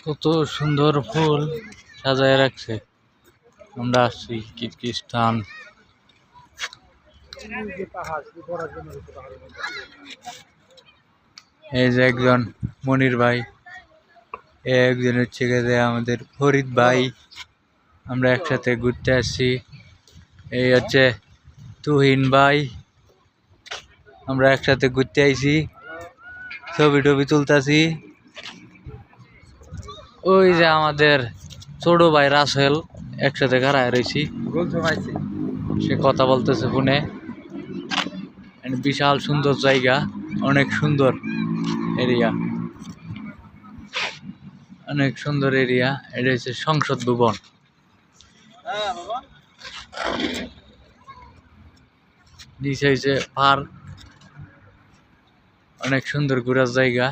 কত সুন্দর ফুল সাজায় রাখছে। আমরা আসছি কিরগিজস্তান। এই যে একজন মনির ভাই, একজন হচ্ছে গেছে আমাদের ফরিদ ভাই। আমরা একসাথে ঘুরতে আসছি। এই হচ্ছে তুহিন ভাই। আমরা একসাথে ঘুরতে আইছি, ছবি টবি তুলতাছি। ওই যে আমাদের ছোট ভাই রাসেল, একসাথে খাড়ায় রয়েছি, সে কথা বলতেছে ফোনে। বিশাল সুন্দর জায়গা, অনেক সুন্দর এরিয়া, অনেক সুন্দর এরিয়া। এটা হচ্ছে সংসদ ভবন। নিচে হচ্ছে পার্ক, অনেক সুন্দর ঘোরার জায়গা।